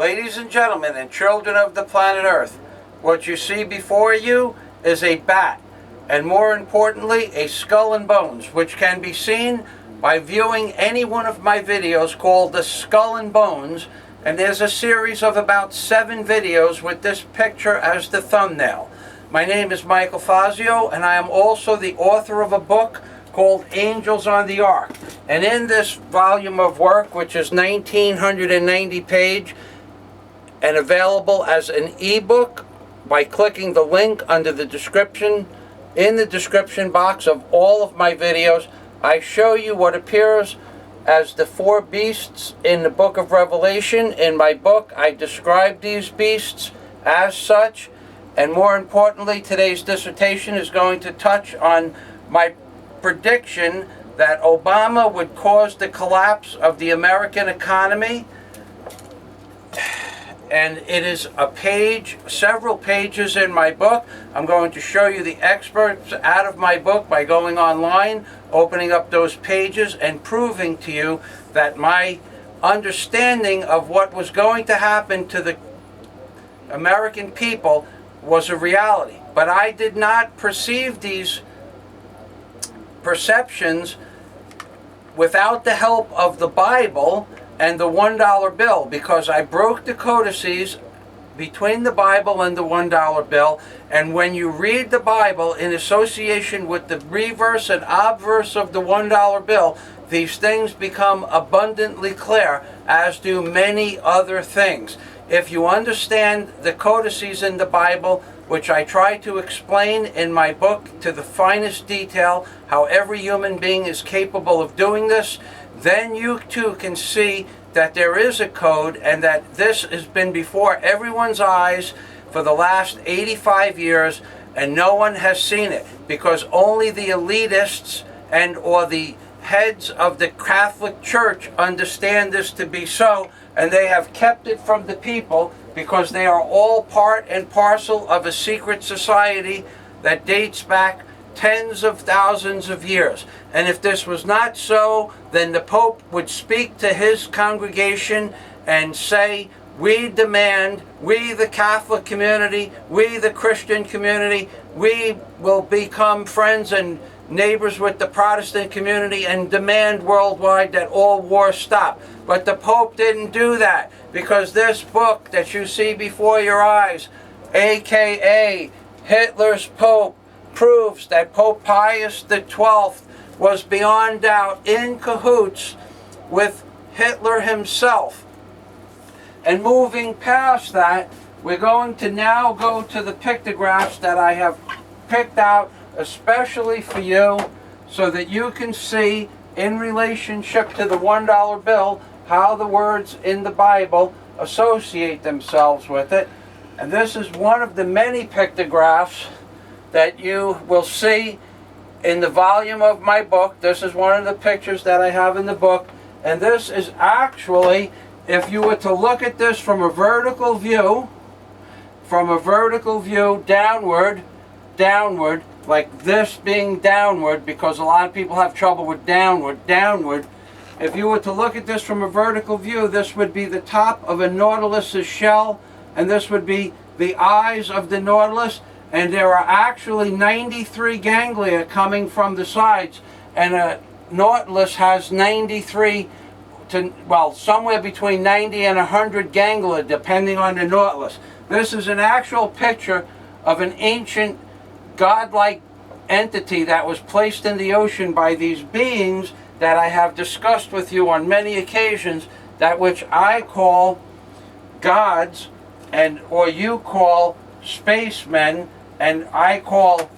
Ladies and gentlemen and children of the planet Earth, what you see before you is a bat, and more importantly, a skull and bones, which can be seen by viewing any one of my videos called the Skull and Bones, and there's a series of about 7 videos with this picture as the thumbnail. My name is Michael Fazio, and I am also the author of a book called Angels on the Ark. And in this volume of work, which is 1990 page and available as an ebook by clicking the link under the description, in the description box of all of my videos, I show you what appears as the 4 beasts in the book of Revelation. In my book, I describe these beasts as such, and more importantly, today's dissertation is going to touch on my prediction that Obama would cause the collapse of the American economy. And it is a page, several pages in my book. I'm going to show you the excerpts out of my book by going online, opening up those pages, and proving to you that my understanding of what was going to happen to the American people was a reality. But I did not perceive these perceptions without the help of the Bible and the $1 bill, because I broke the codices between the Bible and the $1 bill. And when you read the Bible in association with the reverse and obverse of the $1 bill, these things become abundantly clear, as do many other things. If you understand the codices in the Bible, which I try to explain in my book to the finest detail, how every human being is capable of doing this, then you too can see that there is a code, and that this has been before everyone's eyes for the last 85 years, and no one has seen it, because only the elitists and or the heads of the Catholic Church understand this to be so, and they have kept it from the people because they are all part and parcel of a secret society that dates back tens of thousands of years. And if this was not so, then the Pope would speak to his congregation and say, we demand, we the Catholic community, we the Christian community, we will become friends and neighbors with the Protestant community and demand worldwide that all wars stop. But the Pope didn't do that, because this book that you see before your eyes, aka Hitler's Pope, proves that Pope Pius XII was beyond doubt in cahoots with Hitler himself. And moving past that, we're going to now go to the pictographs that I have picked out especially for you, so that you can see in relationship to the $1 bill how the words in the Bible associate themselves with it. And this is one of the many pictographs that you will see in the volume of my book. This is one of the pictures that I have in the book, and this is actually, if you were to look at this from a vertical view, downward, like this being downward, because a lot of people have trouble with downward. If you were to look at this from a vertical view, this would be the top of a Nautilus's shell, and this would be the eyes of the Nautilus, and there are actually 93 ganglia coming from the sides, and a Nautilus has 93 to, well, somewhere between 90 and 100 ganglia, depending on the Nautilus. This is an actual picture of an ancient godlike entity that was placed in the ocean by these beings that I have discussed with you on many occasions, that which I call gods, and or you call spacemen, and I call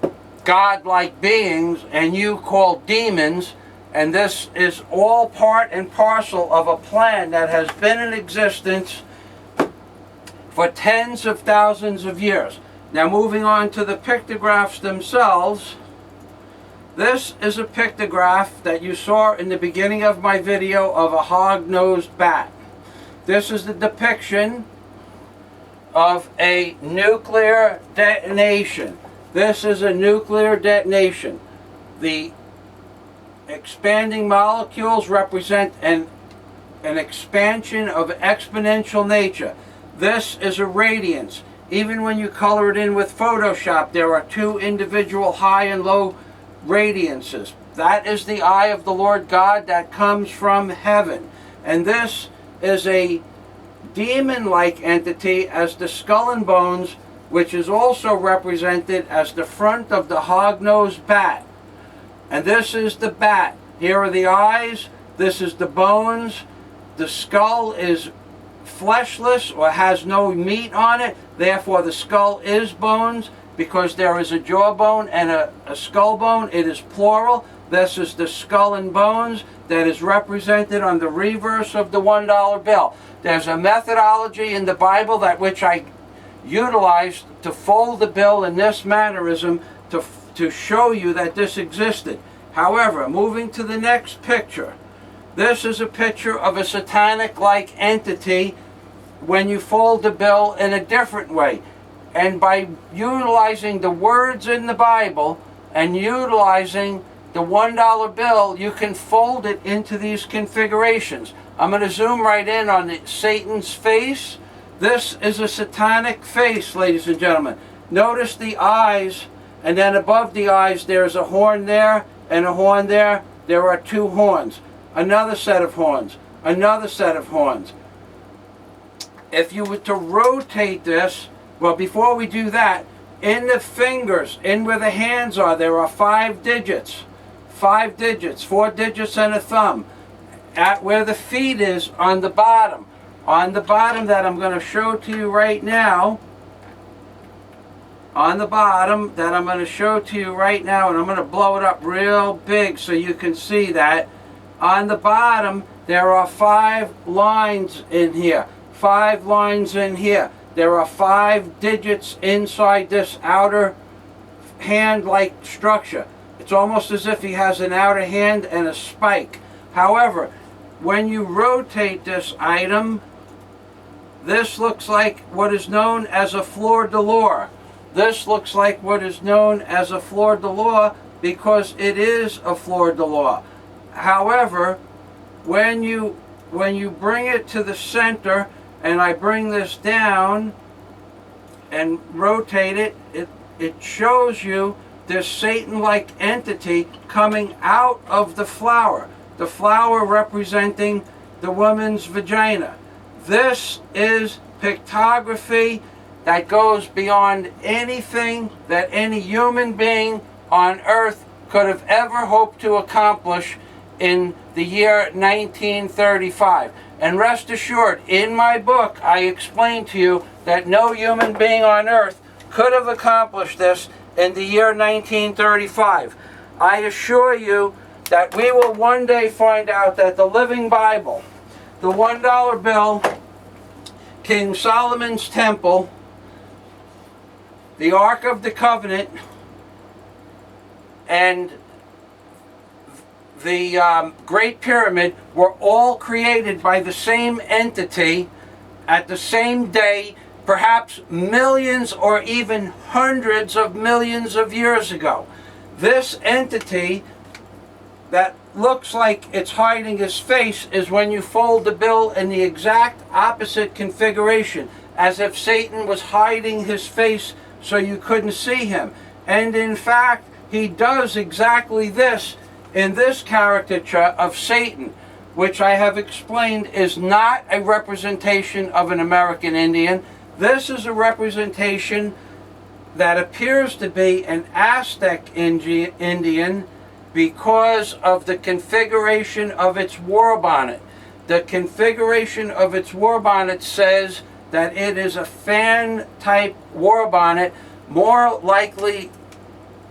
godlike beings, and you call demons. And this is all part and parcel of a plan that has been in existence for tens of thousands of years. Now, moving on to the pictographs themselves, this is a pictograph that you saw in the beginning of my video of a hog-nosed bat. This is the depiction of a nuclear detonation. This is a nuclear detonation. The expanding molecules represent an expansion of exponential nature. This is a radiance. Even when you color it in with Photoshop, there are two individual high and low radiances. That is the eye of the Lord God that comes from heaven. And this is a demon-like entity as the skull and bones, which is also represented as the front of the hog-nosed bat. And this is the bat. Here are the eyes. This is the bones. The skull is fleshless or has no meat on it. Therefore, the skull is bones. Because there is a jawbone and a skull bone, it is plural. This is the skull and bones that is represented on the reverse of the $1 bill. There's a methodology in the Bible that which I utilized to fold the bill in this mannerism to show you that this existed. However, moving to the next picture, this is a picture of a satanic-like entity when you fold the bill in a different way. And by utilizing the words in the Bible and utilizing the $1 bill, you can fold it into these configurations. I'm going to zoom right in on Satan's face. This is a satanic face, ladies and gentlemen. Notice the eyes, and then above the eyes there's a horn there and a horn there. There are two horns. Another set of horns. Another set of horns. If you were to rotate this, well, before we do that, in the fingers, in where the hands are, there are 5 digits. 5 digits, 4 digits and a thumb. At where the feet is on the bottom that I'm going to show to you right now, and I'm going to blow it up real big so you can see that. On the bottom, there are 5 lines in here. 5 lines in here. There are 5 digits inside this outer hand-like structure. It's almost as if he has an outer hand and a spike. However, when you rotate this item, this looks like what is known as a fleur-de-lis. This looks like what is known as a fleur-de-lis because it is a fleur-de-lis. However, when you bring it to the center, and I bring this down and rotate it, it shows you this Satan-like entity coming out of the flower representing the woman's vagina. This is pictography that goes beyond anything that any human being on earth could have ever hoped to accomplish in the year 1935. And rest assured, in my book, I explain to you that no human being on earth could have accomplished this in the year 1935. I assure you that we will one day find out that the Living Bible, the $1 bill, King Solomon's Temple, the Ark of the Covenant, and the Great Pyramid were all created by the same entity at the same day, perhaps millions or even hundreds of millions of years ago. This entity that looks like it's hiding his face is when you fold the bill in the exact opposite configuration, as if Satan was hiding his face so you couldn't see him. And in fact, he does exactly this in this caricature of Satan, which I have explained is not a representation of an American Indian. This is a representation that appears to be an Aztec Indian because of the configuration of its war bonnet. The configuration of its war bonnet says that it is a fan-type war bonnet, more likely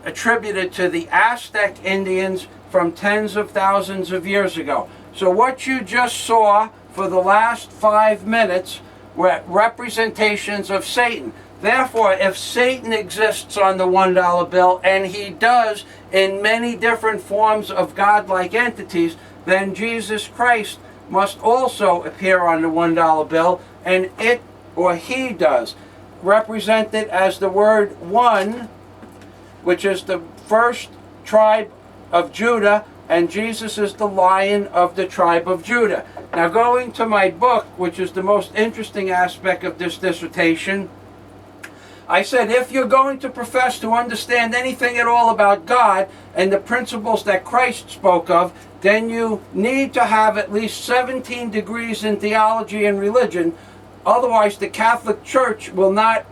attributed to the Aztec Indians from tens of thousands of years ago. So what you just saw for the last 5 minutes were representations of Satan. Therefore, if Satan exists on the $1 bill, and he does in many different forms of godlike entities, then Jesus Christ must also appear on the $1 bill, and it, or he does, represented as the word one, which is the first tribe of Judah, and Jesus is the Lion of the tribe of Judah. Now, going to my book, which is the most interesting aspect of this dissertation, I said, if you're going to profess to understand anything at all about God and the principles that Christ spoke of, then you need to have at least 17 degrees in theology and religion. Otherwise, the Catholic Church will not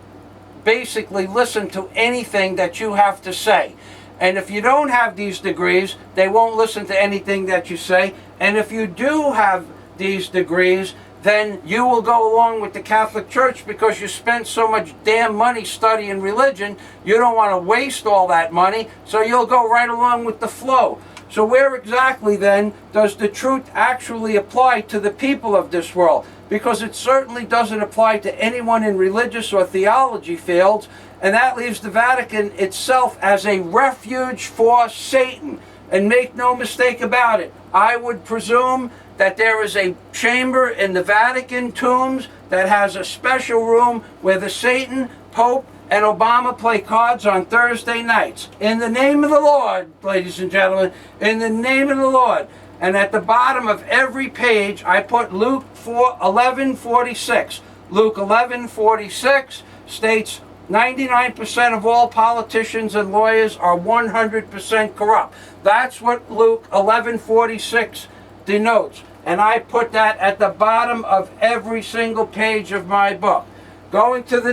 basically listen to anything that you have to say. And if you don't have these degrees, they won't listen to anything that you say. And if you do have these degrees, then you will go along with the Catholic Church because you spent so much damn money studying religion. You don't want to waste all that money, so you'll go right along with the flow. So where exactly then does the truth actually apply to the people of this world? Because it certainly doesn't apply to anyone in religious or theology fields, and that leaves the Vatican itself as a refuge for Satan. And make no mistake about it, I would presume that there is a chamber in the Vatican tombs that has a special room where the Satan, Pope, and Obama play cards on Thursday nights. In the name of the Lord, ladies and gentlemen, in the name of the Lord. And at the bottom of every page, I put Luke 11:46. Luke 11:46 states 99% of all politicians and lawyers are 100% corrupt. That's what Luke 11:46 denotes. And I put that at the bottom of every single page of my book. Going to the